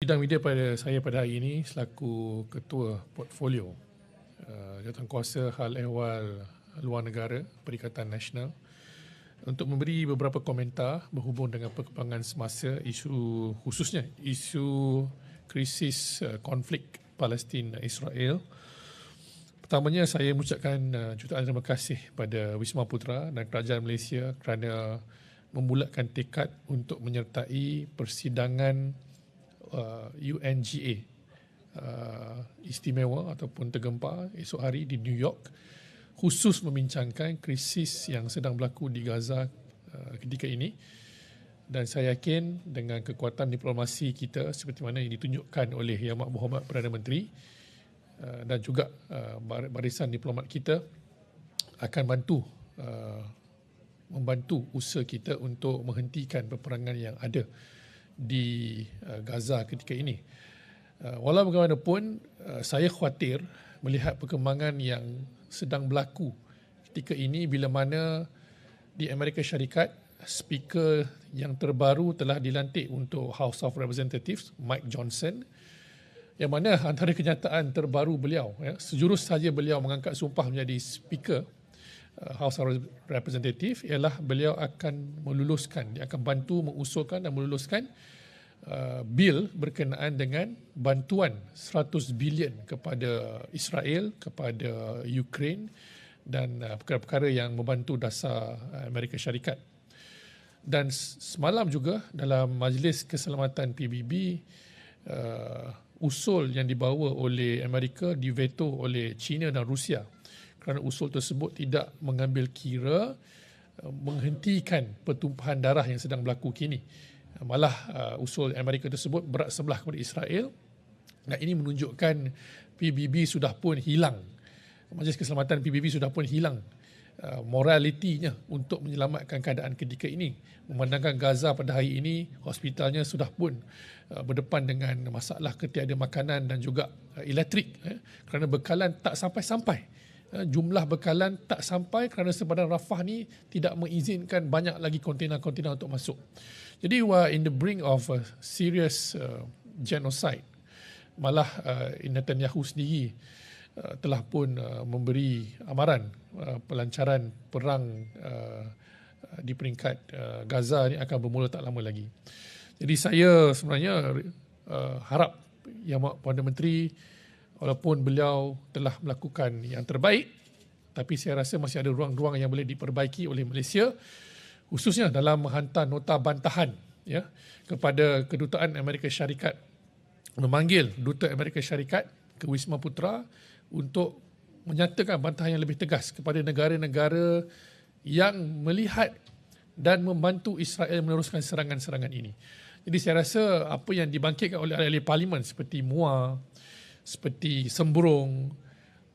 bidang media pada saya pada hari ini selaku Ketua Portfolio Jawatankuasa Hal Ehwal Luar Negara Perikatan Nasional untuk memberi beberapa komentar berhubung dengan perkembangan semasa isu, khususnya isu krisis konflik Palestin-Israel. Pertamanya saya mengucapkan jutaan terima kasih pada Wisma Putra dan Kerajaan Malaysia kerana membulatkan tekad untuk menyertai persidangan UNGA istimewa ataupun tergempar esok hari di New York, khusus membincangkan krisis yang sedang berlaku di Gaza ketika ini. Dan saya yakin dengan kekuatan diplomasi kita seperti mana yang ditunjukkan oleh Yang Amat Berhormat Perdana Menteri dan juga barisan diplomat kita akan membantu usaha kita untuk menghentikan peperangan yang ada di Gaza ketika ini. Walau bagaimanapun, saya khawatir melihat perkembangan yang sedang berlaku ketika ini bila mana di Amerika Syarikat, speaker yang terbaru telah dilantik untuk House of Representatives, Mike Johnson, yang mana antara kenyataan terbaru beliau, sejurus saja beliau mengangkat sumpah menjadi speaker House of Representatives, ialah beliau akan meluluskan, dia akan bantu mengusulkan dan meluluskan bil berkenaan dengan bantuan 100 bilion kepada Israel, kepada Ukraine dan perkara-perkara yang membantu dasar Amerika Syarikat. Dan semalam juga dalam Majlis Keselamatan PBB, usul yang dibawa oleh Amerika diveto oleh China dan Rusia kerana usul tersebut tidak mengambil kira menghentikan pertumpahan darah yang sedang berlaku kini. Malah usul Amerika tersebut berat sebelah kepada Israel, dan ini menunjukkan PBB sudah pun hilang, Majlis Keselamatan PBB sudah pun hilang moralitinya untuk menyelamatkan keadaan ketika ini. Memandangkan Gaza pada hari ini, hospitalnya sudah pun berdepan dengan masalah ketiada makanan dan juga elektrik, kerana bekalan tak sampai-sampai. Jumlah bekalan tak sampai kerana sepadan Rafah ni tidak mengizinkan banyak lagi kontena-kontena untuk masuk. Jadi we are in the brink of a serious genocide. Malah Netanyahu sendiri telah pun memberi amaran pelancaran perang di peringkat Gaza ni akan bermula tak lama lagi. Jadi saya sebenarnya harap Yang Amat Perdana Menteri, walaupun beliau telah melakukan yang terbaik, tapi saya rasa masih ada ruang-ruang yang boleh diperbaiki oleh Malaysia, khususnya dalam menghantar nota bantahan kepada Kedutaan Amerika Syarikat, memanggil Duta Amerika Syarikat ke Wisma Putra untuk menyatakan bantahan yang lebih tegas kepada negara-negara yang melihat dan membantu Israel meneruskan serangan-serangan ini. Jadi saya rasa apa yang dibangkitkan oleh ahli parlimen seperti Muar, seperti Sembrong,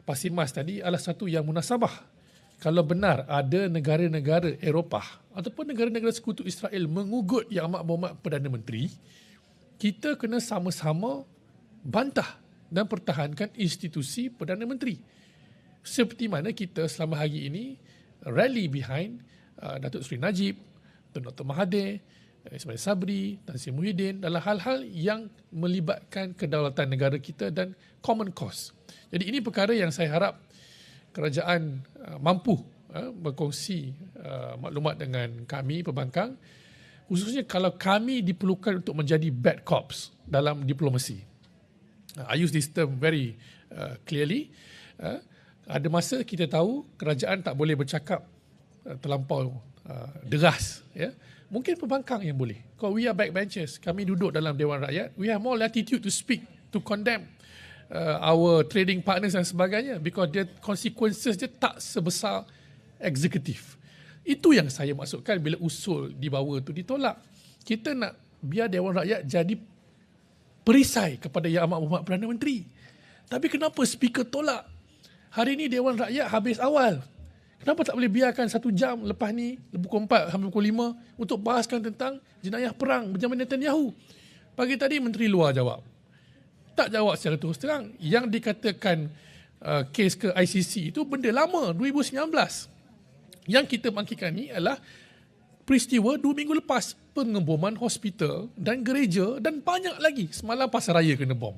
Pasir Mas tadi adalah satu yang munasabah. Kalau benar ada negara-negara Eropah ataupun negara-negara sekutu Israel mengugut Yang Amat Berhormat Perdana Menteri, kita kena sama-sama bantah dan pertahankan institusi Perdana Menteri. Seperti mana kita selama hari ini rally behind Datuk Seri Najib, Dr. Mahathir, Ismail Sabri, Tan Sri Muhyiddin dalam hal-hal yang melibatkan kedaulatan negara kita dan common cause. Jadi ini perkara yang saya harap kerajaan mampu berkongsi maklumat dengan kami pembangkang, khususnya kalau kami diperlukan untuk menjadi bad cops dalam diplomasi. I use this term very clearly. Ada masa kita tahu kerajaan tak boleh bercakap terlampau deras. Mungkin pembangkang yang boleh. Kalau we are backbenchers, kami duduk dalam Dewan Rakyat, we have more latitude to speak, to condemn our trading partners dan sebagainya, because the consequences dia tak sebesar eksekutif. Itu yang saya maksudkan bila usul dibawa tu ditolak. Kita nak biar Dewan Rakyat jadi perisai kepada Yang Amat Berhormat Perdana Menteri. Tapi kenapa speaker tolak? Hari ini Dewan Rakyat habis awal. Kenapa tak boleh biarkan 1 jam lepas ni, pukul 4 sampai pukul 5, untuk bahaskan tentang jenayah perang berjaman Netanyahu? Pagi tadi Menteri Luar jawab. Tak jawab secara terus terang. Yang dikatakan kes ke ICC itu benda lama, 2019. Yang kita bangkitkan ni adalah peristiwa 2 minggu lepas, pengeboman hospital dan gereja dan banyak lagi. Semalam pasar raya kena bom.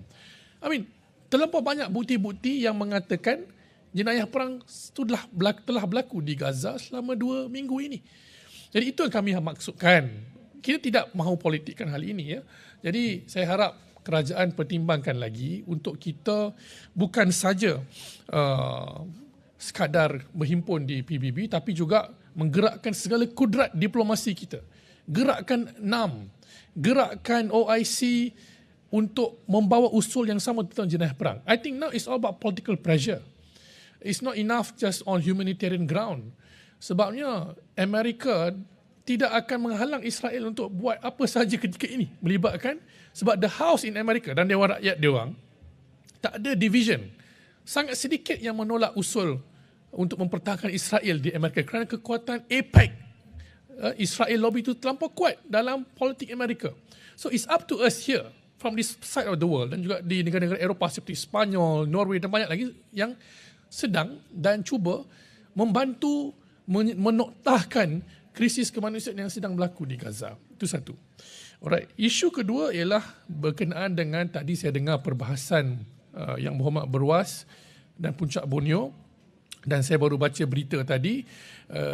Terlampau banyak bukti-bukti yang mengatakan jenayah perang telah berlaku di Gaza selama 2 minggu ini. Jadi itu yang kami maksudkan. Kita tidak mahu politikkan hal ini, ya. Jadi saya harap kerajaan pertimbangkan lagi untuk kita bukan saja sekadar berhimpun di PBB, tapi juga menggerakkan segala kudrat diplomasi kita. Gerakkan NAM, gerakkan OIC untuk membawa usul yang sama tentang jenayah perang. I think now it's all about political pressure. It's not enough just on humanitarian ground. Sebabnya Amerika tidak akan menghalang Israel untuk buat apa sahaja ketika ini. Melibatkan, sebab the house in America dan Dewan Rakyat diorang tak ada division. Sangat sedikit yang menolak usul untuk mempertahankan Israel di Amerika kerana kekuatan AIPAC. Israel lobby itu terlampau kuat dalam politik Amerika. So it's up to us here from this side of the world dan juga di negara-negara Eropah seperti Spanyol, Norway dan banyak lagi yang sedang dan cuba membantu menoktahkan krisis kemanusiaan yang sedang berlaku di Gaza. Itu satu. Alright, isu kedua ialah berkenaan dengan tadi saya dengar perbahasan Yang Berhormat Berwas dan Puncak Borneo, dan saya baru baca berita tadi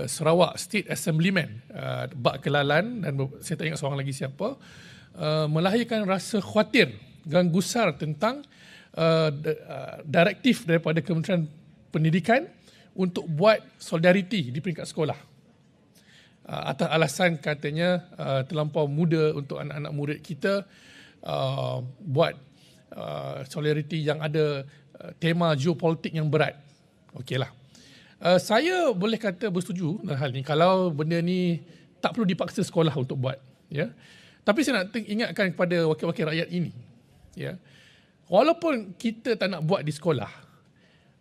Sarawak State Assemblyman Bak Kelalan, dan saya tak ingat seorang lagi siapa, melahirkan rasa khawatir dan gusar tentang direktif daripada Kementerian Pendidikan untuk buat solidariti di peringkat sekolah. Atas alasan katanya terlampau muda untuk anak-anak murid kita buat solidariti yang ada tema geopolitik yang berat. Okeylah. Saya boleh kata bersetuju dalam hal ni kalau benda ni tak perlu dipaksa sekolah untuk buat, ya. Tapi saya nak ingatkan kepada wakil-wakil rakyat ini, ya. Walaupun kita tak nak buat di sekolah,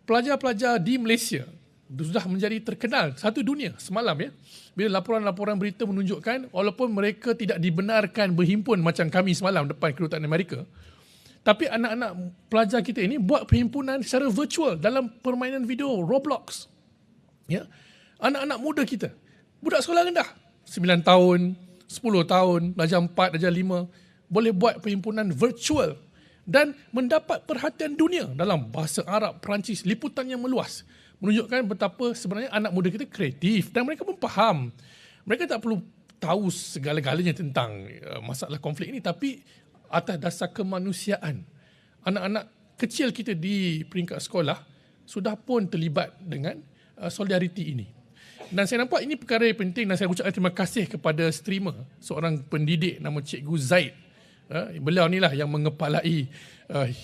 pelajar-pelajar di Malaysia sudah menjadi terkenal satu dunia semalam, ya. Bila laporan-laporan berita menunjukkan walaupun mereka tidak dibenarkan berhimpun macam kami semalam depan kedutaan Amerika, tapi anak-anak pelajar kita ini buat perhimpunan secara virtual dalam permainan video Roblox. Ya. Anak-anak muda kita, budak sekolah rendah, 9 tahun, 10 tahun, darjah 4, darjah 5, boleh buat perhimpunan virtual dan mendapat perhatian dunia dalam bahasa Arab, Perancis, liputan yang meluas. Menunjukkan betapa sebenarnya anak muda kita kreatif dan mereka pun faham. Mereka tak perlu tahu segala-galanya tentang masalah konflik ini, tapi atas dasar kemanusiaan. Anak-anak kecil kita di peringkat sekolah sudah pun terlibat dengan solidariti ini. Dan saya nampak ini perkara yang penting dan saya ucapkan terima kasih kepada streamer, seorang pendidik nama Cikgu Zaid. Beliau inilah yang mengepalai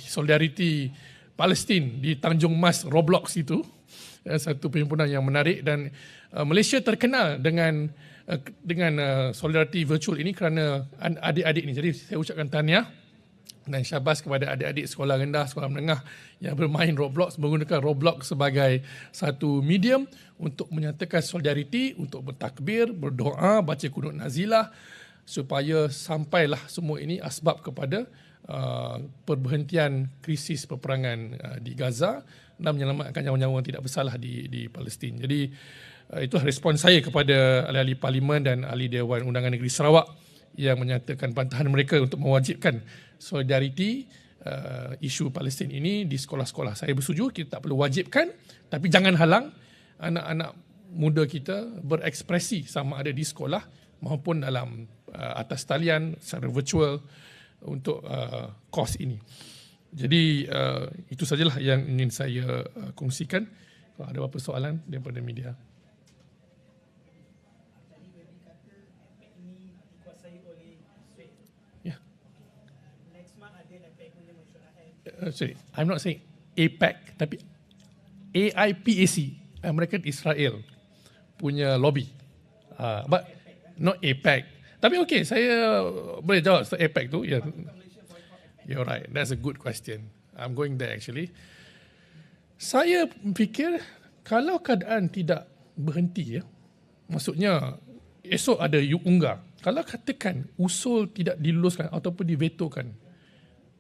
solidariti Palestin di Tanjung Mas Roblox itu. Satu perhimpunan yang menarik dan Malaysia terkenal dengan solidariti virtual ini kerana adik-adik ini. Jadi saya ucapkan tahniah dan syabas kepada adik-adik sekolah rendah, sekolah menengah yang bermain Roblox, menggunakan Roblox sebagai satu medium untuk menyatakan solidariti, untuk bertakbir, berdoa, baca kunut nazilah supaya sampailah semua ini asbab kepada perberhentian krisis peperangan di Gaza dan menyelamatkan nyawa-nyawa tidak bersalah di Palestin. Jadi itulah respons saya kepada ahli-ahli Parlimen dan ahli Dewan Undangan Negeri Sarawak yang menyatakan bantahan mereka untuk mewajibkan solidariti isu Palestin ini di sekolah-sekolah. Saya bersetuju, kita tak perlu wajibkan, tapi jangan halang anak-anak muda kita berekspresi sama ada di sekolah maupun dalam atas talian secara virtual untuk kos ini. Jadi itu sajalah yang ingin saya kongsikan. Kalau ada apa-apa soalan daripada media. Sorry, I'm not saying APAC, tapi AIPAC, American Israel punya lobby. But not APAC. Tapi okey, saya boleh jawab APAC tu. Yeah. You're right, that's a good question. I'm going there actually. Saya fikir kalau keadaan tidak berhenti, ya, maksudnya esok ada unggah. Kalau katakan usul tidak diluluskan ataupun divetokan,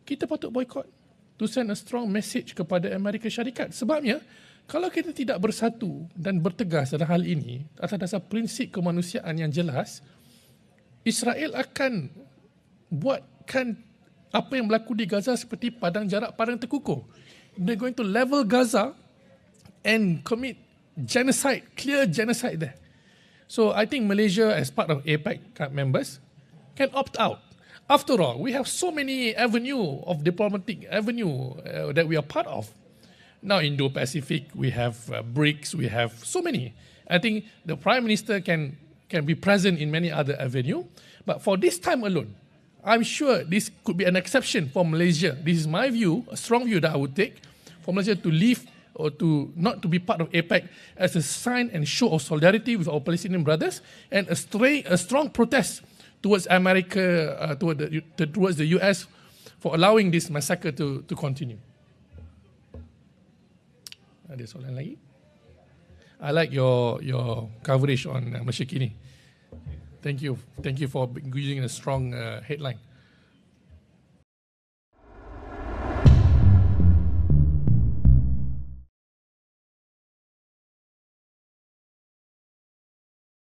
kita patut boycott to send a strong message kepada Amerika Syarikat. Sebabnya Kalau kita tidak bersatu dan bertegas dalam hal ini atas dasar prinsip kemanusiaan yang jelas, Israel akan buatkan apa yang berlaku di Gaza seperti padang jarak padang terkukuh. They're going to level Gaza and commit genocide, clear genocide there. So I think Malaysia, as part of APEC members, can opt out. After all, we have so many avenue of diplomatic avenue that we are part of. Now Indo-Pacific, we have BRICS, we have so many. I think the Prime Minister can be present in many other avenue. But for this time alone, I'm sure this could be an exception for Malaysia. This is my view, a strong view that I would take, for Malaysia to leave or to not to be part of APEC as a sign and show of solidarity with our Palestinian brothers and a strong protest towards America, towards the US for allowing this massacre to continue. Ada soalan lagi? I like your coverage on Malaysia Kini. Thank you for using a strong headline.